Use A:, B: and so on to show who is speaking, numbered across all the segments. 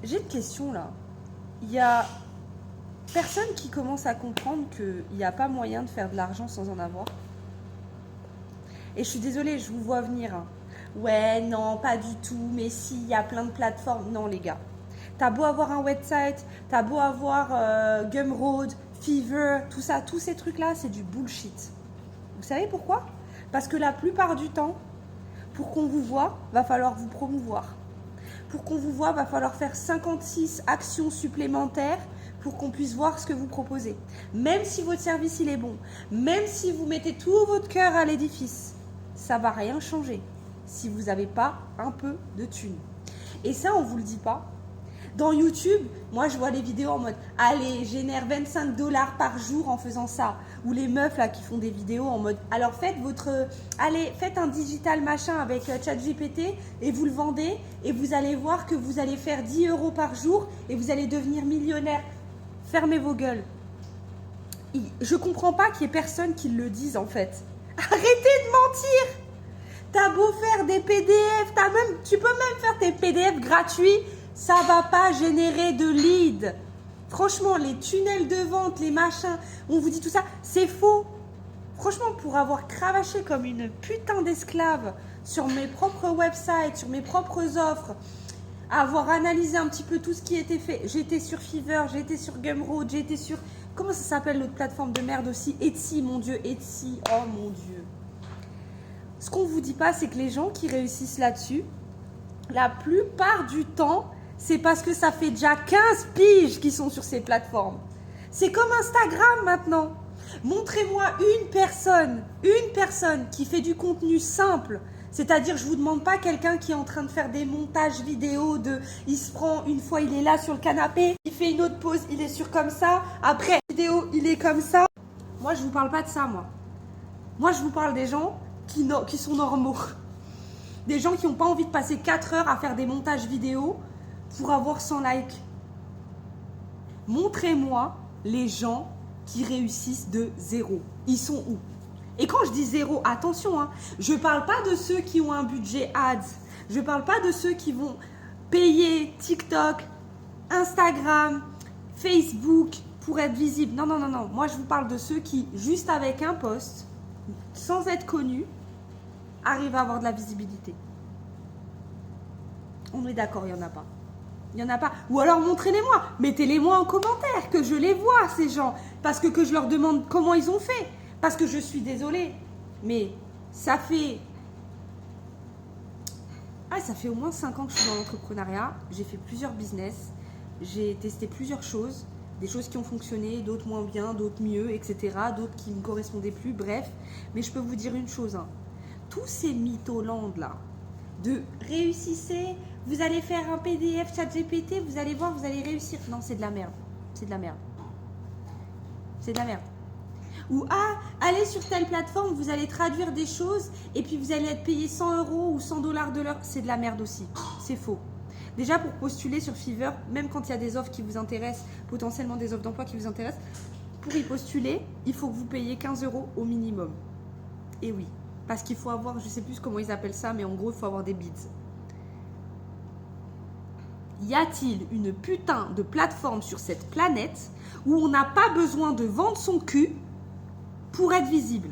A: J'ai une question là. Il y a personne qui commence à comprendre qu'il n'y a pas moyen de faire de l'argent sans en avoir. Et je suis désolée, je vous vois venir. Hein. Ouais, non, pas du tout, mais si, il y a plein de plateformes. Non, les gars. T'as beau avoir un website, t'as beau avoir Gumroad, Fiverr, tout ça, tous ces trucs-là, c'est du bullshit. Vous savez pourquoi? Parce que la plupart du temps, pour qu'on vous voit, va falloir vous promouvoir. Pour qu'on vous voit, va falloir faire 56 actions supplémentaires pour qu'on puisse voir ce que vous proposez. Même si votre service il est bon, même si vous mettez tout votre cœur à l'édifice, ça va rien changer si vous n'avez pas un peu de thunes. Et ça, on ne vous le dit pas. Dans YouTube, moi je vois les vidéos en mode « Allez, génère 25 $ par jour en faisant ça ». Ou les meufs là qui font des vidéos en mode « Alors faites un digital machin avec ChatGPT et vous le vendez et vous allez voir que vous allez faire 10 € par jour et vous allez devenir millionnaire. » Fermez vos gueules. Je comprends pas qu'il y ait personne qui le dise en fait. Arrêtez de mentir. T'as beau faire des PDF, tu peux même faire tes PDF gratuits. Ça va pas générer de leads. Franchement, les tunnels de vente, les machins, on vous dit tout ça, c'est faux. Franchement, pour avoir cravaché comme une putain d'esclave sur mes propres websites, sur mes propres offres, avoir analysé un petit peu tout ce qui était fait. J'étais sur Fiverr, j'étais sur Gumroad, j'étais sur... Comment ça s'appelle l'autre plateforme de merde aussi? Etsy, mon Dieu, Etsy, oh mon Dieu. Ce qu'on vous dit pas, c'est que les gens qui réussissent là-dessus, la plupart du temps, c'est parce que ça fait déjà 15 piges qu'ils sont sur ces plateformes. C'est comme Instagram maintenant. Montrez-moi une personne qui fait du contenu simple. C'est-à-dire, je ne vous demande pas quelqu'un qui est en train de faire des montages vidéo il se prend une fois, il est là sur le canapé, il fait une autre pause, il est sur comme ça, après, vidéo, il est comme ça. Moi, je ne vous parle pas de ça, moi. Moi, je vous parle des gens qui sont normaux. Des gens qui n'ont pas envie de passer 4 heures à faire des montages vidéo pour avoir 100 likes. Montrez-moi les gens qui réussissent de zéro. Ils sont où? Et quand je dis zéro, attention, hein, je ne parle pas de ceux qui ont un budget ads. Je ne parle pas de ceux qui vont payer TikTok, Instagram, Facebook pour être visibles. Non, non, non, non. Moi, je vous parle de ceux qui, juste avec un post, sans être connus, arrivent à avoir de la visibilité. On est d'accord, il n'y en a pas. Il n'y en a pas. Ou alors montrez-les-moi. Mettez-les-moi en commentaire, que je les vois, ces gens. Parce que je leur demande comment ils ont fait. Parce que je suis désolée. Mais ça fait au moins 5 ans que je suis dans l'entrepreneuriat. J'ai fait plusieurs business. J'ai testé plusieurs choses. Des choses qui ont fonctionné, d'autres moins bien, d'autres mieux, etc. D'autres qui ne me correspondaient plus. Bref. Mais je peux vous dire une chose. Hein. Tous ces mytholandes là, de réussissez, vous allez faire un PDF ChatGPT, vous allez voir, vous allez réussir. Non, c'est de la merde. C'est de la merde. C'est de la merde. Ou allez sur telle plateforme, vous allez traduire des choses et puis vous allez être payé 100 € ou 100 $ de l'heure. C'est de la merde aussi. C'est faux. Déjà, pour postuler sur Fiverr, même quand il y a des offres qui vous intéressent, potentiellement des offres d'emploi qui vous intéressent, pour y postuler, il faut que vous payiez 15 € au minimum. Et oui. Parce qu'il faut avoir, je ne sais plus comment ils appellent ça, mais en gros, il faut avoir des bids. Y a-t-il une putain de plateforme sur cette planète où on n'a pas besoin de vendre son cul pour être visible?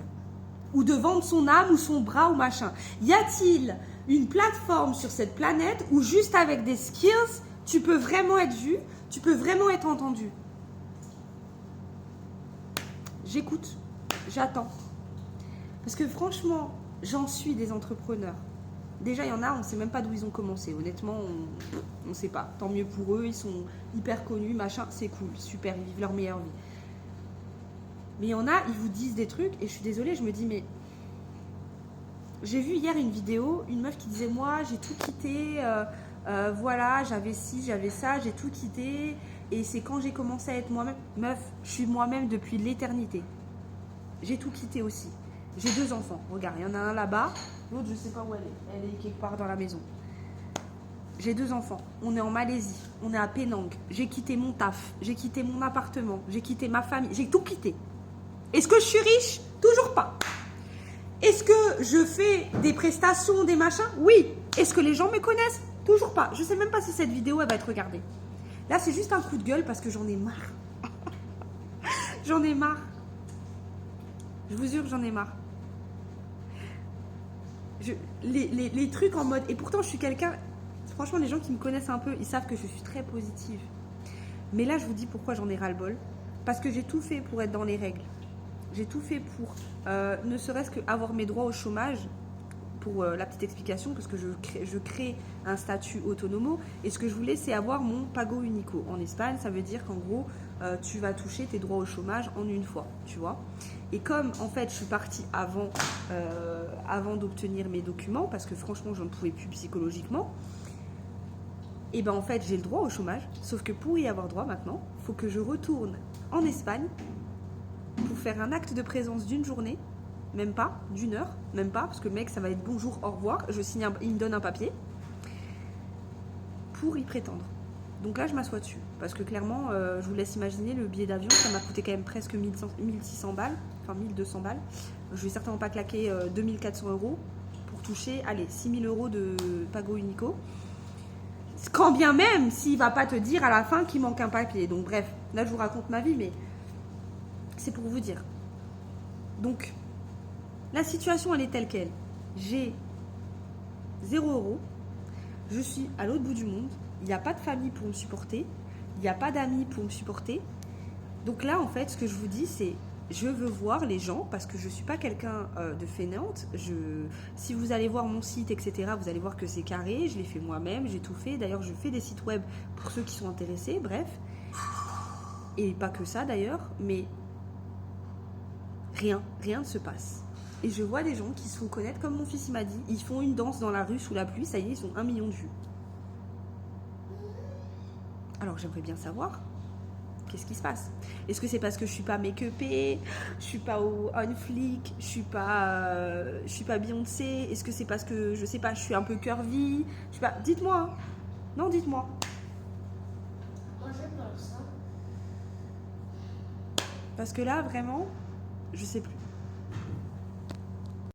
A: Ou de vendre son âme ou son bras ou machin? Y a-t-il une plateforme sur cette planète où juste avec des skills, tu peux vraiment être vu, tu peux vraiment être entendu? J'écoute, j'attends. Parce que franchement, j'en suis des entrepreneurs. Déjà, il y en a, on ne sait même pas d'où ils ont commencé. Honnêtement, on ne sait pas. Tant mieux pour eux, ils sont hyper connus, machin, c'est cool, super, ils vivent leur meilleure vie. Mais il y en a, ils vous disent des trucs, et je suis désolée, je me dis, mais... J'ai vu hier une vidéo, une meuf qui disait, moi, j'ai tout quitté, voilà, j'avais ci, j'avais ça, j'ai tout quitté, et c'est quand j'ai commencé à être moi-même. Meuf, je suis moi-même depuis l'éternité. J'ai tout quitté aussi. J'ai 2 enfants, regarde, il y en a un là-bas, l'autre je sais pas où elle est. Elle est quelque part dans la maison. J'ai 2 enfants, on est en Malaisie, on est à Penang. J'ai quitté mon taf, j'ai quitté mon appartement, j'ai quitté ma famille, j'ai tout quitté. Est-ce que je suis riche? Toujours pas. Est-ce que je fais des prestations, des machins? Oui. Est-ce que les gens me connaissent? Toujours pas. Je sais même pas si cette vidéo elle va être regardée. Là, c'est juste un coup de gueule parce que j'en ai marre. J'en ai marre. Je vous jure, j'en ai marre. Les trucs en mode... Et pourtant, je suis quelqu'un... Franchement, les gens qui me connaissent un peu, ils savent que je suis très positive. Mais là, je vous dis pourquoi j'en ai ras-le-bol. Parce que j'ai tout fait pour être dans les règles. J'ai tout fait pour ne serait-ce qu'avoir mes droits au chômage. Pour la petite explication, parce que je crée un statut autonomo. Et ce que je voulais, c'est avoir mon pago unico. En Espagne, ça veut dire qu'en gros, tu vas toucher tes droits au chômage en une fois, tu vois. Et comme, en fait, je suis partie avant d'obtenir mes documents, parce que franchement, je ne pouvais plus psychologiquement, et ben en fait, j'ai le droit au chômage. Sauf que pour y avoir droit maintenant, il faut que je retourne en Espagne pour faire un acte de présence d'une journée, même pas, d'une heure, même pas, parce que le mec, ça va être bonjour, au revoir, il me donne un papier, pour y prétendre. Donc là, je m'assois dessus, parce que clairement, je vous laisse imaginer, le billet d'avion, ça m'a coûté quand même presque 1600 balles, enfin 1200 balles. Je vais certainement pas claquer 2400 euros pour toucher, allez, 6000 euros de pago unico. Quand bien même, s'il va pas te dire à la fin qu'il manque un papier. Donc bref, là, je vous raconte ma vie, mais c'est pour vous dire. Donc, la situation, elle est telle qu'elle. J'ai 0 euros. Je suis à l'autre bout du monde. Il n'y a pas de famille pour me supporter. Il n'y a pas d'amis pour me supporter. Donc là, en fait, ce que je vous dis, c'est je veux voir les gens parce que je ne suis pas quelqu'un de fainéante. Si vous allez voir mon site, etc., vous allez voir que c'est carré. Je l'ai fait moi-même, j'ai tout fait. D'ailleurs, je fais des sites web pour ceux qui sont intéressés. Bref. Et pas que ça, d'ailleurs. Mais rien ne se passe. Et je vois des gens qui se font connaître, comme mon fils il m'a dit, ils font une danse dans la rue sous la pluie, ça y est, ils ont 1 million de vues. Alors j'aimerais bien savoir, qu'est-ce qui se passe? Est-ce que c'est parce que je suis pas make-upée, je suis pas on flic, je suis pas Beyoncé? Est-ce que c'est parce que, je sais pas, je suis un peu curvy? Je sais pas, dites-moi. Non, dites-moi.
B: Moi j'aime pas ça.
A: Parce que là, vraiment, je sais plus.